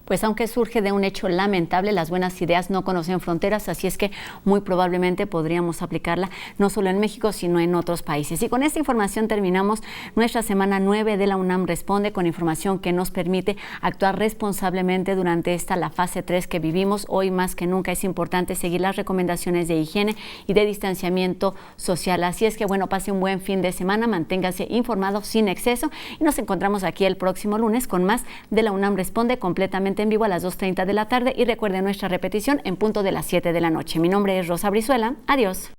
Pues aunque surge de un hecho lamentable, las buenas ideas no conocen fronteras, así es que muy probablemente podríamos aplicarla no solo en México, sino en otros países. Y con esta información terminamos nuestra semana 9 de la UNAM Responde, con información que nos permite actuar responsablemente durante la fase 3 que vivimos. Hoy más que nunca es importante seguir las recomendaciones de higiene y de distanciamiento social. Así es que bueno, pase un buen fin de semana, manténgase informado sin exceso y nos encontramos aquí el próximo lunes con más de la UNAM Responde, completamente en vivo a las 2:30 de la tarde, y recuerden nuestra repetición en punto de las 7 de la noche. Mi nombre es Rosa Brizuela. Adiós.